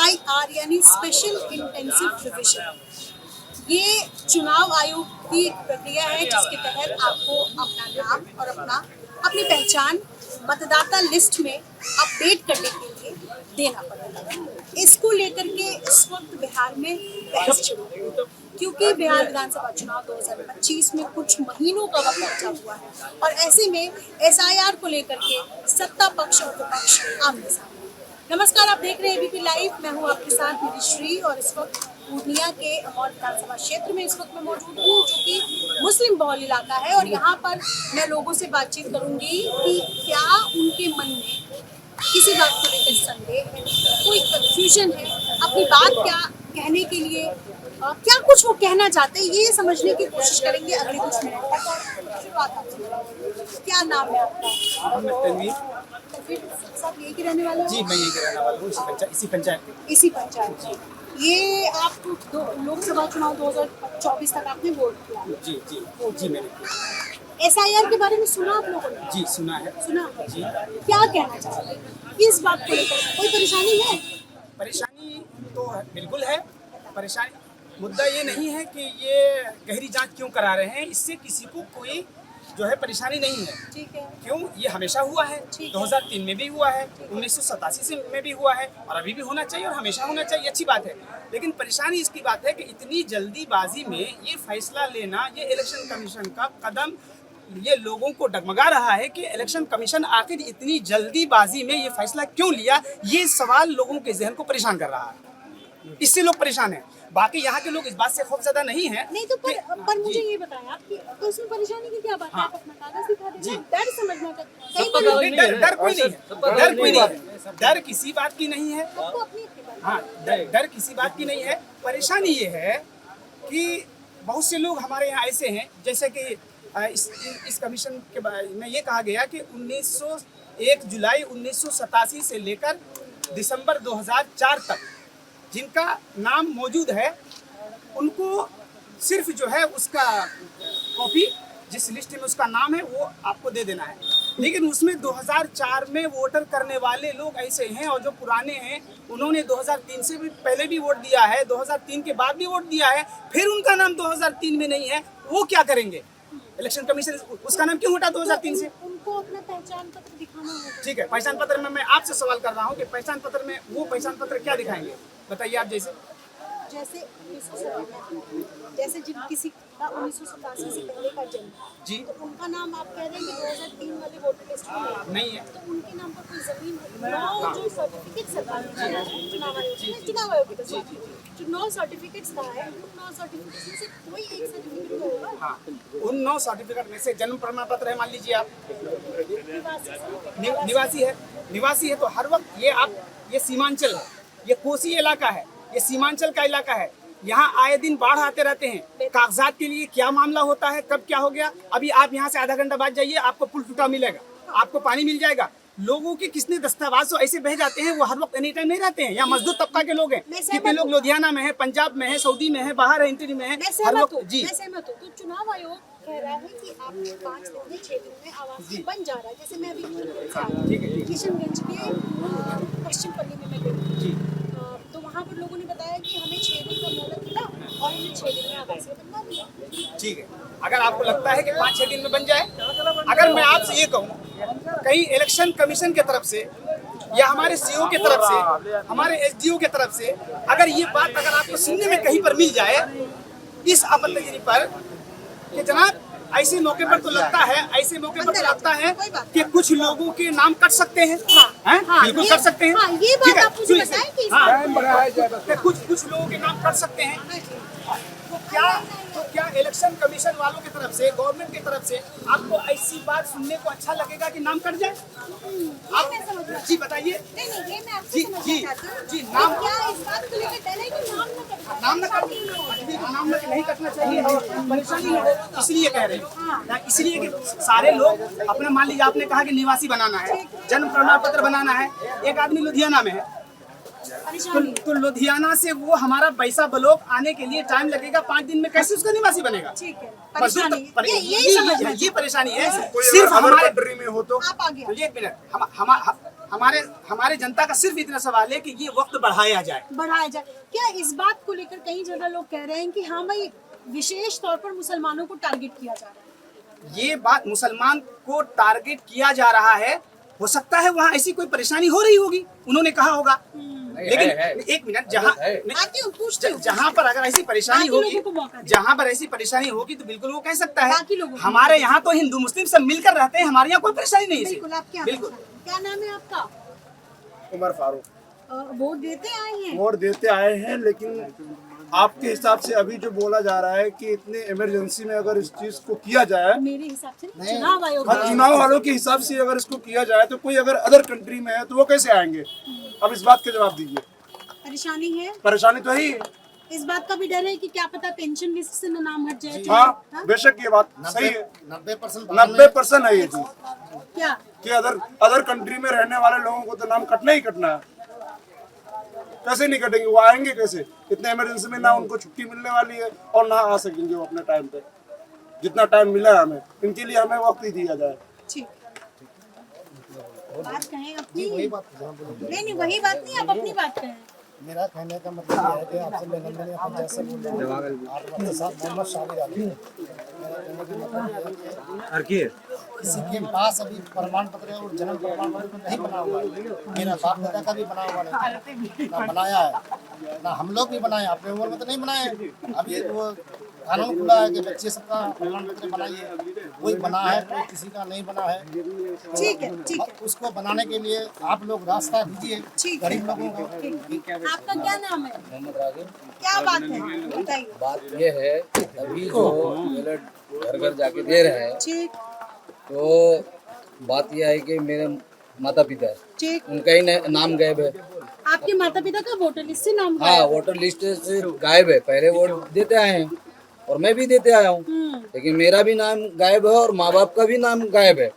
SIR यानी special intensive revision, ये चुनाव आयोग की एक प्रक्रिया है जिसके तहत आपको अपना नाम और अपनी पहचान मतदाता लिस्ट में अपडेट करने के लिए देना पड़ेगा। इसको लेकर के इस वक्त बिहार में बहस चल रही है, क्योंकि बिहार विधानसभा चुनाव 2025 में कुछ महीनों का वक्त बचा हुआ है और ऐसे में SIR को लेकर के सत्ता पक्ष और विपक्ष आमने सामने। नमस्कार, आप देख रहे हैं ABP लाइव। मैं हूं आपके साथ मेरी श्री और इस वक्त पूर्णिया के अमौर विधानसभा क्षेत्र में इस वक्त मैं मौजूद हूँ, जो कि मुस्लिम बहुल इलाका है और यहाँ पर मैं लोगों से बातचीत करूंगी कि क्या उनके मन में किसी बात को लेकर संदेह है, कोई कंफ्यूजन है, अपनी बात क्या कहने के लिए क्या कुछ वो कहना चाहते हैं, ये समझने की कोशिश करेंगे अगले कुछ मिनट तक। शुरुआत आपसे, क्या नाम है आपका? तनवीर साहब यही के रहने वाले हो? जी, मैं यही के रहने वाला हूँ, इसी पंचायत में। ये आप लोकसभा चुनाव 2024 तक आपने वोट किया? जी मैंने SIR के बारे में सुना आप लोगों ने? जी सुना है जी। क्या कहना चाहते हैं इस बात को लेकर? कोई परेशानी है? परेशानी तो बिल्कुल है। परेशानी मुद्दा ये नहीं है कि ये गहरी जांच क्यों करा रहे हैं, इससे किसी को कोई जो है परेशानी नहीं है। ठीक है। क्यों? ये हमेशा हुआ है, 2003 में भी हुआ है, 1987 में भी हुआ है और अभी भी होना चाहिए और हमेशा होना चाहिए, अच्छी बात है। लेकिन परेशानी इसकी बात है कि इतनी जल्दीबाजी में ये फैसला लेना, ये इलेक्शन कमीशन का कदम ये लोगों को डगमगा रहा है कि इलेक्शन कमीशन आखिर इतनी जल्दीबाजी में ये फैसला क्यों लिया, ये सवाल लोगों के जहन को परेशान कर रहा है। इससे लोग परेशान हैं। बाकी यहाँ के लोग इस बात से खौफजदा नहीं है। नहीं तो पर मुझे ये बताएं आप कि तो इसमें परेशानी की क्या बात है? आप अपना कागज दिखा दीजिए। डर समझना का डर कोई नहीं है। डर किसी बात की नहीं है। हाँ, डर किसी बात की नहीं है। परेशानी ये है कि बहुत से लोग हमारे यहाँ ऐसे हैं, जैसे कि इस कमीशन के बारे में ये कहा गया कि 1 जुलाई 1987 से लेकर दिसंबर 2004 तक जिनका नाम मौजूद है उनको सिर्फ जो है उसका कॉपी, जिस लिस्ट में उसका नाम है वो आपको दे देना है। लेकिन उसमें 2004 में वोटर करने वाले लोग ऐसे हैं और जो पुराने हैं उन्होंने 2003 से भी पहले भी वोट दिया है, 2003 के बाद भी वोट दिया है, फिर उनका नाम 2003 में नहीं है, वो क्या करेंगे? इलेक्शन कमीशन उसका नाम क्यों हटा 2003 से? उनको अपना पहचान पत्र दिखाना होगा। ठीक है, पहचान पत्र में मैं आपसे सवाल कर रहा हूँ कि पहचान पत्र में वो पहचान पत्र क्या दिखाएंगे, बताइए आप। जैसे जिन किसी का 1987 से पहले का जन्म जी, तो उनका नाम आप कह रहे हैं कि 2003 वाले वोटर लिस्ट में नहीं है, तो उनके नाम पर कोई जमीन है? जो सर्टिफिकेट सरकार ने चुनाव आयोग की जो 9 सर्टिफिकेट्स का है, उन 9 सर्टिफिकेट्स में से कोई एक सर्टिफिकेट होगा। हाँ, उन 9 सर्टिफिकेट में से जन्म प्रमाण पत्र है, मान लीजिए आप निवासी है तो हर वक्त ये सीमांचल है, ये कोसी इलाका है, ये सीमांचल का इलाका है। यहाँ आए दिन बाढ़ आते रहते हैं। कागजात के लिए क्या मामला होता है, कब क्या हो गया, अभी आप यहाँ से आधा घंटा बाद जाइए, आपको पुल टूटा मिलेगा, आपको पानी मिल जाएगा। लोगों के किसने दस्तावेज ऐसे बह जाते हैं, वो हर वक्त एनी टाइम नहीं रहते हैं। यहाँ मजदूर तबका के लोग हैं, कितने लोग लुधियाना में है, पंजाब में है, सऊदी में है, बाहर है, इंटरी में है। मैं सहमत हूँ। तो चुनाव आयोग कह रहा है कि आप 5 दिन में 6 दिन में आवासीय बन जा रहा है। जैसे मैं अभी किशनगंज के पश्चिम पल्ली में मैं गई, तो वहाँ पर लोगों ने बताया कि हमें 6 दिन का मोहलत मिला और हमें 6 दिन में आवासीय बनवा दिया। ठीक है, अगर आपको लगता है कि 5-6 दिन में बन जाए, अगर मैं आपसे ये कहूँ कहीं इलेक्शन कमीशन की तरफ से या हमारे सीओ की तरफ से, हमारे एसडीओ की तरफ से अगर ये बात अगर आपको सुनने में कहीं पर मिल जाए इस आपत्तिजनक पर कि जनाब ऐसे मौके पर तो लगता है कि कुछ लोगों के नाम कट सकते हैं। बिल्कुल कट सकते हैं। ये बात आप मुझे बताएं कि कुछ लोगों के नाम कट सकते हैं। तो क्या इलेक्शन कमीशन वालों की तरफ से, गवर्नमेंट की तरफ से आपको ऐसी बात सुनने को अच्छा लगेगा कि नाम कट जाए? आप जी बताइए। जी नाम नाम नहीं कटना चाहिए और परेशानी हो, इसलिए कह रहे हैं। इसलिए कि सारे लोग अपना, मान लीजिए आपने कहा कि निवासी बनाना है, जन्म प्रमाण पत्र बनाना है, एक आदमी लुधियाना में है तो लुधियाना से वो हमारा वैसा ब्लॉक आने के लिए टाइम लगेगा, 5 दिन में कैसे उसका निवासी बनेगा? ठीक है, ये परेशानी है। सिर्फ हमारे आप आ गया। एक मिनट, हमारे हमारे जनता का सिर्फ इतना सवाल है कि ये वक्त बढ़ाया जाए। बढ़ाया जाए। क्या इस बात को लेकर कई जगह लोग कह रहे हैं कि हाँ भाई विशेष तौर पर मुसलमानों को टारगेट किया जा रहा है? ये बात मुसलमान को टारगेट किया जा रहा है, हो सकता है वहाँ ऐसी कोई परेशानी हो रही होगी, उन्होंने कहा होगा। लेकिन एक मिनट, जहाँ पर अगर ऐसी परेशानी होगी, जहाँ पर ऐसी परेशानी होगी तो बिल्कुल वो कह सकता है। हमारे यहाँ तो हिंदू मुस्लिम सब मिलकर रहते हैं, हमारे यहाँ कोई परेशानी नहीं है। बिल्कुल। आप क्या बिल्कुल। क्या नाम है आपका? उमर फारूक। वोट देते आए हैं? वोट देते आए हैं, लेकिन आपके हिसाब से अभी जो बोला जा रहा है कि इतने इमरजेंसी में अगर इस चीज को किया जाए, मेरे हिसाब से चुनाव आयोग, चुनाव वालों के हिसाब से अगर इसको किया जाए तो कोई अगर अदर कंट्री में है तो वो कैसे आएंगे? अब इस बात का जवाब दीजिए। परेशानी है? परेशानी तो है ही। इस बात का भी डर है कि क्या पता पेंशन लिस्ट से न नाम हट जाए। हाँ, बेशक ये बात सही है। 90% है ये चीज क्या कि अदर कंट्री में रहने वाले लोगों को तो नाम कटना ही कटना है। कैसे नहीं कटेंगे? वो आएंगे कैसे? इतने इमरजेंसी में ना उनको छुट्टी मिलने वाली है और ना आ सकेंगे वो अपने टाइम पे। जितना टाइम मिला है हमें, इनके लिए हमें वक्त ही दिया जाए। ठीक, बात कहें अपनी? नहीं, वही बात नहीं, आप अपनी बात कहें। मेरा कहने का मतलब ये है कि आपसे मैंने अपन जैसे बोल रहे हैं, आप अपने साथ मोहम्मद शामिर अली। मेरा कहने का मतलब ये है कि किसी के पास अभी प्रमाण पत्र और जन्म प्रमाण पत्र नहीं बना हुआ है। मेरा बाप दादा का भी बना हुआ नहीं, ना बनाया है, ना हम लोग भी बनाए। अपने उम्र में तो नहीं बनाए। अभी वो कानून खुला है कि बच्चे सबका प्रमाण पत्र बनाइए। कोई बना है, कोई किसी का नहीं बना है। ठीक है, ठीक है। उसको बनाने के लिए आप लोग रास्ता दीजिए गरीब लोगों को। आपका क्या नाम है? क्या बात है, बताइए। बात ये है कि अभी जो बैलेट घर घर जाके दे रहे हैं, ठीक, तो बात यह है कि मेरे माता पिता ठीक। उनका ही नाम गायब है। आपके माता पिता का वोटर लिस्ट से नाम हाँ, वोटर लिस्ट से गायब है। पहले वोट देते आए हैं और मैं भी देते आया हूँ, लेकिन मेरा भी नाम गायब है और माँ बाप का भी नाम गायब है।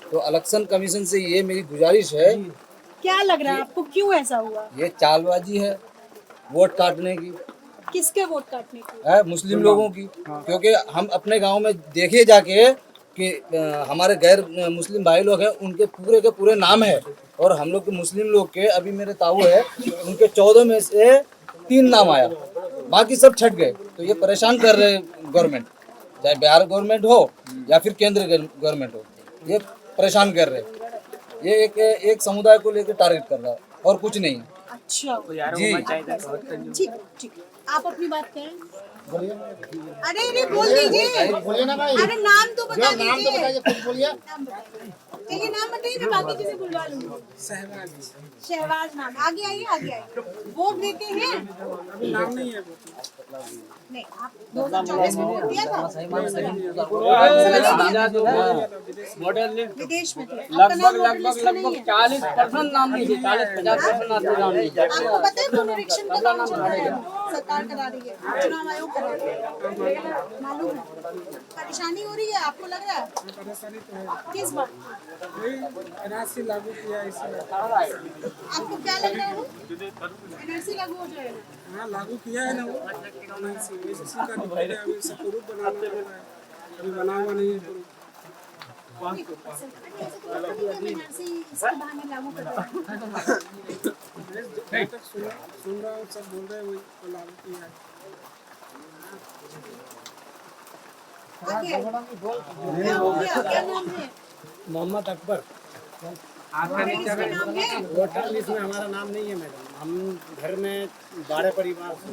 तो इलेक्शन कमीशन से ये मेरी गुजारिश है। क्या लग रहा है आपको, क्यों ऐसा हुआ? ये चालबाजी है वोट काटने की। किसके वोट काटने की? है मुस्लिम लोगों की। क्योंकि हम अपने गांव में देखे जाके कि हमारे गैर मुस्लिम भाई लोग हैं, उनके पूरे के पूरे नाम है, और हम लोग के मुस्लिम लोग के अभी मेरे ताऊ है, उनके 14 में से 3 नाम आया, बाकी सब छट गए। तो ये परेशान कर रहे हैं गवर्नमेंट, चाहे बिहार गवर्नमेंट हो या फिर केंद्र गवर्नमेंट हो, ये परेशान कर रहे हैं। ये एक समुदाय को लेकर टारगेट कर रहा है और कुछ नहीं। अच्छा जी, ठीक, ठीक। आप अपनी बात कहें। अरे बोल दीजिए। बोलिए ना भाई। अरे नाम तो बता नाम तो दीजिए। बताइए, खुद बोलिए। नाम बताइए। चलिए नाम बताइए, मैं बाकी किसे बुलवा लूंगी। शहबाज नाम। आगे आइए, आगे आइए। वोट देते हैं? नाम नहीं है। नहीं, आप 2024 में वोट दिया था? विदेश में थे। लगभग 40% नाम नहीं थे, 40-50% नाम नहीं थे। आपको पता है पुनरीक्षण का काम चल रहा है, सरकार करा रही है, चुनाव आयोग करा रही है, मालूम है? परेशानी हो रही है, आपको लग रहा है? किस बात? एनआरसी लागू किया इसलिए। आपको क्या लग रहा है? एनआरसी लागू हो जाएगा? हाँ, लागू किया है ना वो। इसी का डिबेट है, अभी सब प्रूफ बनाना पड़ रहा है, अभी बना हुआ नहीं है प्रूफ। एनआरसी इसके बहाने लागू कर रहा है। जब तक सुन रहा हूँ, सब बोल रहे हैं वही तो लागू किया है। आगे क्या हो गया? क्या नाम है? मोहम्मद अकबर। इसका नाम है? वोटर लिस्ट में हमारा नाम नहीं है मैडम। हम घर में 12 परिवार से,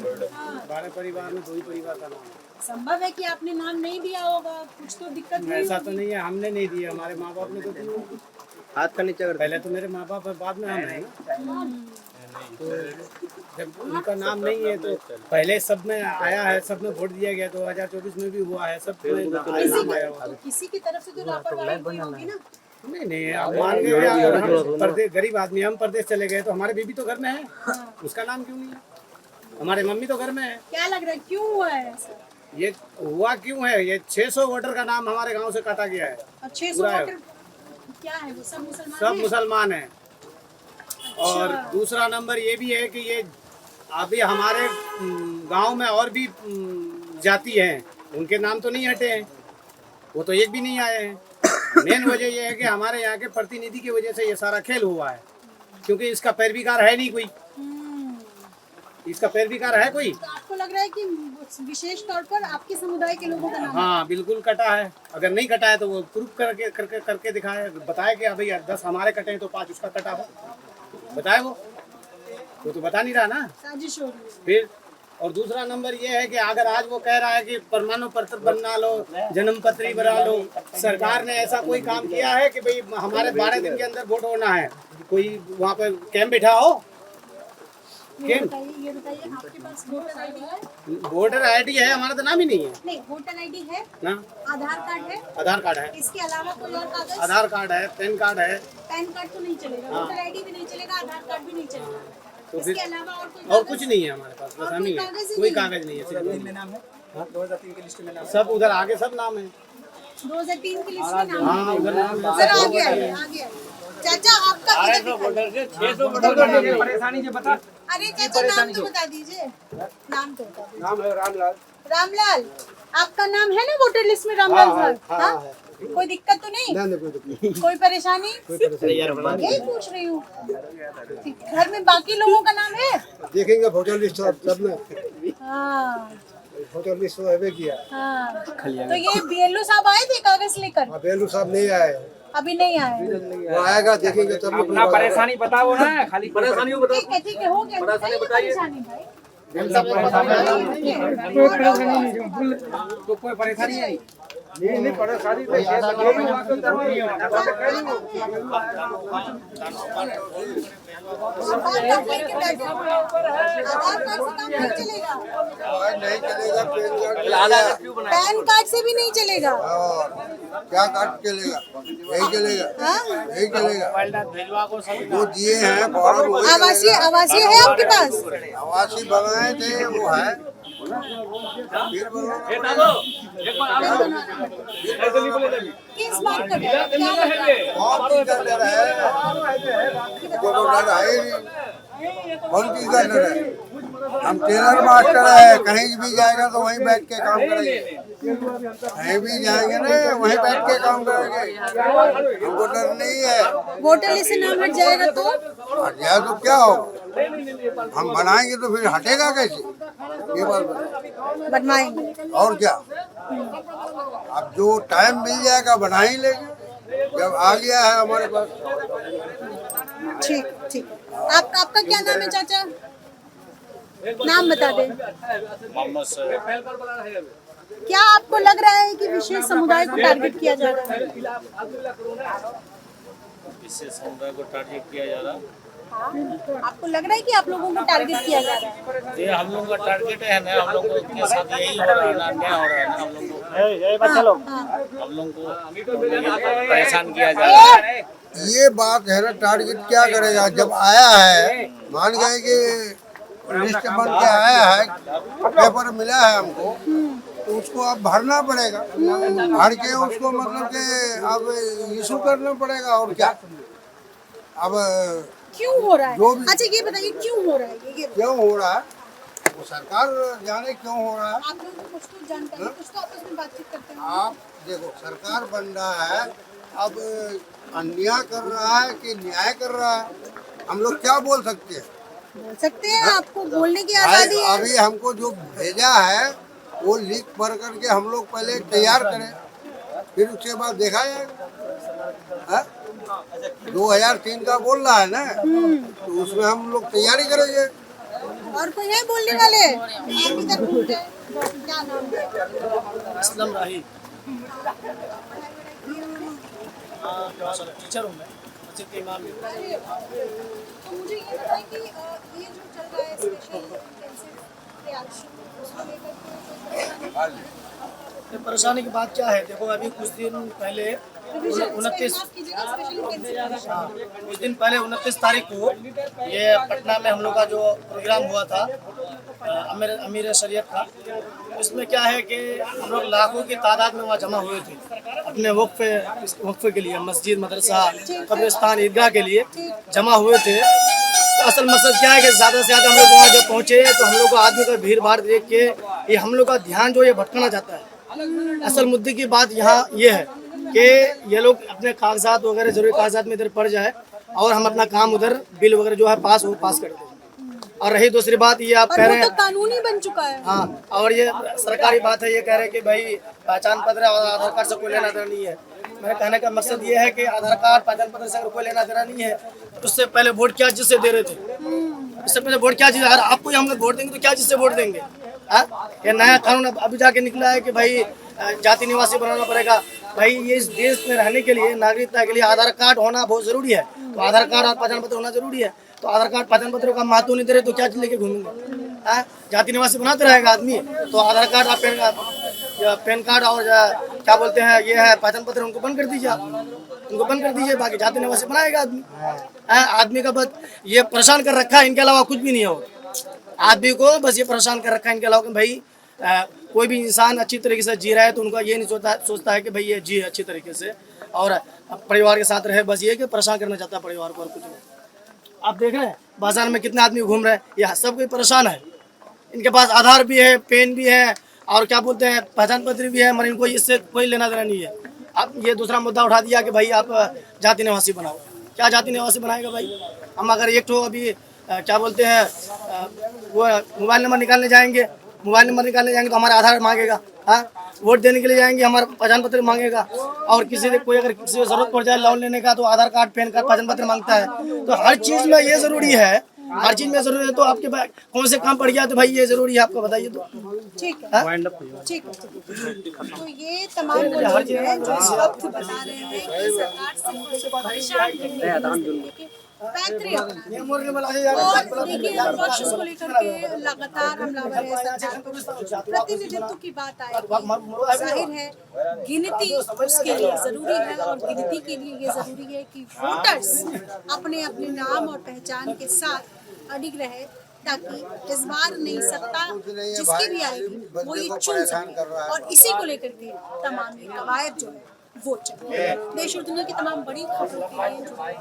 12 परिवार में 2 ही परिवार का नाम है। संभव है कि आपने नाम नहीं दिया होगा, कुछ तो दिक्कत हुई ऐसा होगी। तो नहीं है, हमने नहीं दिया, हमारे माँ बाप ने तो दिया। हाथ का नीचे कर, पहले तो मेरे माँ बाप है, बाद में हम हैं। तो जब उनका नाम नहीं है तो पहले सब में आया है, सब में वोट दिया गया, 2024 में भी हुआ है, सब में नाम आया हुआ। किसी की तरफ से तो लापरवाही हुई होगी ना? नहीं, आप मान गए, अगर हम परदेश गरीब आदमी, हम परदेश चले गए तो हमारे बीबी तो घर में है, उसका नाम क्यों नहीं है? हमारे मम्मी तो घर में है। क्या लग रहा है, क्यों हुआ है ऐसा? ये हुआ क्यों है? ये 600 वोटर का नाम हमारे गांव से काटा गया है। और 600 वोटर क्या है, वो सब मुसलमान सब हैं? मुसलमान हैं। और दूसरा नंबर ये भी है कि ये अभी हमारे गांव में और भी जाति हैं, उनके नाम तो नहीं हटे हैं, वो तो एक भी नहीं आए हैं। मेन वजह ये है कि हमारे यहाँ के प्रतिनिधि की वजह से ये सारा खेल हुआ है, क्योंकि इसका पैरवीकार है नहीं कोई, इसका पैरवीकार है कोई। तो आपको लग रहा है कि विशेष तौर पर आपके समुदाय के लोगों का नाम है? हाँ बिल्कुल कटा है, अगर नहीं कटा है तो वो प्रूफ करके दिखाए, बताए कि भाई 10 हमारे कटे हैं तो 5 उसका कटा हो, बताए वो तो बता नहीं रहा ना। साजिश हो रही है। फिर और दूसरा नंबर ये है कि अगर आज वो कह रहा है कि प्रमाण पत्र बना लो, जन्म पत्री बना लो, सरकार ने ऐसा कोई काम किया है कि भाई हमारे 12 दिन के अंदर वोट होना है, कोई वहाँ पर कैंप बैठा हो? ये बताइए आपके पास वोटर आईडी है? वोटर आईडी है, हमारा तो नाम ही नहीं है नहीं, वोटर आईडी है ना। आधार कार्ड है? आधार कार्ड है, इसके अलावा कोई और कागज? आधार कार्ड है, पैन कार्ड है। पैन कार्ड तो नहीं चलेगा, वोटर आईडी भी नहीं चलेगा, आधार कार्ड भी नहीं चलेगा, तो फिर इसके अलावा और कोई और कागज? कुछ नहीं है हमारे पास, बस और हम ही कोई है, कागज ही कोई नहीं है? कागज नहीं है, सिर्फ यही में नाम है 2003 की लिस्ट में नाम सब उधर आगे सब नाम है। 2003 की लिस्ट में नाम हाँ है। उधर नाम है। सर आगे आइए, आगे आइए। चाचा आपका इधर दिखाइए। परेशानी जो बता। अरे चाचा नाम तो बता दीजिए, नाम तो बता दीजिए। नाम है रामलाल। रामलाल, आपका नाम है ना वोटर लिस्ट में रामलाल सर? हाँ? कोई दिक्कत तो नहीं? कोई परेशानी? यही पूछ रही हूँ। घर में बाकी लोगों का नाम है? देखेंगे वोटर लिस्ट सब में, हाँ वोटर लिस्ट तो है किया। हाँ। तो ये बीएलओ साहब आए थे कागज लेकर? बेलू साहब नहीं आए, अभी नहीं आए। वो आएगा देखेंगे तब लोग। अपना परेशानी बताओ ना, खाली परेशानी बताओ। ठीक है, हो गया, बताइए परेशानी भाई। तो कोई परेशानी है नहीं परेशानी तो आधार कार्ड लेके बैठो, आधार कार्ड से काम नहीं चलेगा, नहीं चलेगा। पैन कार्ड से भी नहीं चलेगा। क्या कार्ड चलेगा? यही चलेगा, हाँ? यही चलेगा। वो दिए हैं फॉर्म, वही आवासीय आवासीय है आपके पास? आवासीय बनाए थे वो है। फिर किस बात का डर? क्या लग रहा है? कौन चीज का डर है? कोई डर है ही नहीं। कौन चीज का डर है? हम टेलर मास्टर है, कहीं भी जाएगा तो वहीं बैठ के काम करेंगे, कहीं भी जाएंगे ना वहीं बैठ के काम करेंगे, हमको डर नहीं है। वोटर लिस्ट से नाम हट जाएगा तो? हट जाए तो क्या होगा? हम बनाएंगे तो फिर हटेगा कैसे? ये बात बताओ। बनवाएंगे। और क्या, अब जो टाइम मिल जाएगा बना ही लेंगे, जब आ गया है हमारे पास। ठीक ठीक। आपका क्या नाम है चाचा? नाम बता दें। क्या आपको लग रहा है कि विशेष समुदाय को टारगेट किया जा रहा है? विशेष समुदाय को टारगेट किया जा रहा है। आपको लग रहा है कि आप लोगों को टारगेट किया जा रहा है? ये हम लोग का टारगेट है ना, हम लोग के साथ यही हो रहा है ना, अन्याय हो रहा है ना, हम लोग को परेशान किया जा रहा है। ये बात है ना, टारगेट क्या करेगा? जब आया है, मान गए कि लिस्ट बन के आया है, पेपर मिला है हमको, तो उसको अब भरना पड़ेगा, भर के उसको मतलब कि अब इशू करना पड़ेगा। और क्या अब क्यों हो रहा है? जो भी- अच्छा ये बताइए क्यों हो रहा है? ये क्यों हो रहा है वो सरकार जाने क्यों हो रहा है। आप लोगों को कुछ तो जानकारी, कुछ तो आपस में बातचीत करते हैं। आप देखो, सरकार बन रहा है, अब अन्याय कर रहा है कि न्याय कर रहा है, हम लोग क्या बोल सकते हैं? बोल सकते हैं, आपको बोलने की आजादी है। अभी हमको जो भेजा है वो लिख पढ़ करके हम लोग पहले तैयार करें, फिर उसके बाद देखा जाएगा। 2003 का बोल रहा है ना, तो उसमें हम लोग तैयारी करेंगे। और कोई है बोलने वाले? आप इधर पूछे, क्या नाम है? असलम राही, टीचर हूँ मैं, मस्जिद के इमाम हूँ। तो मुझे ये बताएं कि ये जो चल रहा है स्पेशल इंटेंसिव रिएक्शन, उसको लेकर ये परेशानी की बात क्या है? देखो अभी कुछ दिन पहले 29 कुछ दिन पहले 29 तारीख को ये पटना में हम लोग का जो प्रोग्राम हुआ था अमीर शरीयत का, इसमें क्या है कि हम लोग लाखों की तादाद में वहाँ जमा हुए थे अपने वक्फे के लिए, मस्जिद, मदरसा, कब्रिस्तान, ईदगाह के लिए जमा हुए थे। तो असल मकसद क्या है कि ज़्यादा से ज़्यादा हम लोग वहाँ जब पहुँचे तो हम लोग को आदमी का भीड़ भाड़ देख के ये हम लोग का ध्यान जो ये भटकाना चाहता है। असल मुद्दे की बात यहाँ ये है कि ये लोग अपने कागजात वगैरह जरूरी कागजात में इधर पड़ जाए और हम अपना काम उधर बिल वगैरह जो है पास कर दें। और रही दूसरी बात, ये आप कह रहे हैं तो कानूनी बन चुका है। हाँ, और ये सरकारी बात है, ये कह रहे हैं कि भाई पहचान पत्र और आधार कार्ड से कोई लेना देना नहीं है। मेरे कहने का मकसद ये है कि आधार कार्ड पहचान पत्र से अगर कोई लेना देना नहीं है तो उससे पहले वोट क्या जिससे दे रहे थे, इससे पहले वोट क्या चीज, अगर आपको हम लोग वोट देंगे तो क्या जिससे वोट देंगे। ये नया कानून अभी जाके निकला है कि भाई जाति निवासी बनाना पड़ेगा। भाई ये इस देश में रहने के लिए, नागरिकता के लिए आधार कार्ड होना बहुत जरूरी है। तो आधार कार्ड और पहचान पत्र होना जरूरी है। तो आधार कार्ड पहचान पत्र का महत्व नहीं दे रहे तो क्या लेके घूमेंगे। जाति निवासी बनाते रहेगा आदमी, तो आधार कार्ड और पैन कार्ड और क्या बोलते हैं ये है पहचान पत्र, उनको बंद कर दीजिए, उनको बंद कर दीजिए, बाकी जाति निवासी बनाएगा आदमी। आदमी का बस ये परेशान कर रखा है, इनके अलावा कुछ भी नहीं हो। आदमी को बस ये परेशान कर रखा है इनके अलावा। भाई कोई भी इंसान अच्छी तरीके से जी रहा है तो उनका ये नहीं सोचता है कि भाई ये जी अच्छी तरीके से और परिवार के साथ रहे, बस ये कि परेशान करना चाहता है परिवार को और कुछ नहीं। आप देख रहे हैं बाजार में कितने आदमी घूम रहे हैं, ये सब कोई परेशान है। इनके पास आधार भी है, पेन भी है और क्या बोलते हैं पहचान पत्र भी है, मगर इनको इससे कोई लेना देना नहीं है। अब ये दूसरा मुद्दा उठा दिया कि भाई आप जाति निवासी बनाओ। क्या जाति निवासी बनाएगा भाई? हम अगर एक तो अभी क्या बोलते हैं वो मोबाइल नंबर निकालने जाएंगे, तो हमारा आधार मांगेगा। वोट देने के लिए जाएंगे, हमारा पहचान पत्र मांगेगा। और किसी ने कोई अगर किसी को जरूरत पड़ जाए लोन लेने का तो आधार कार्ड, पैन कार्ड, पहचान पत्र मांगता है। तो हर चीज में ये जरूरी है, हर चीज में जरूरी है। तो आपके पास कौन से काम पड़ गया तो भाई ये जरूरी है, आपको बताइए तो। ठीक है, ठीक है। तो ये तमाम वो लोग हैं जो इस वक्त बता रहे हैं कि सरकार से परेशान करने पैतरे और देखिए पक्ष को लेकर के लगातार हमलावर है सरकार को। प्रतिनिधित्व की बात आएगी, जाहिर है गिनती उसके लिए जरूरी है और गिनती के लिए ये जरूरी है कि वोटर्स अपने अपने नाम और पहचान के साथ अडिग रहे, ताकि इस बार नई सत्ता जिसकी भी आएगी वो ये चुन सके। और इसी को लेकर के तमाम ये कवायद जो है वो चले। देश और दुनिया की तमाम बड़ी खबरों के लिए जो है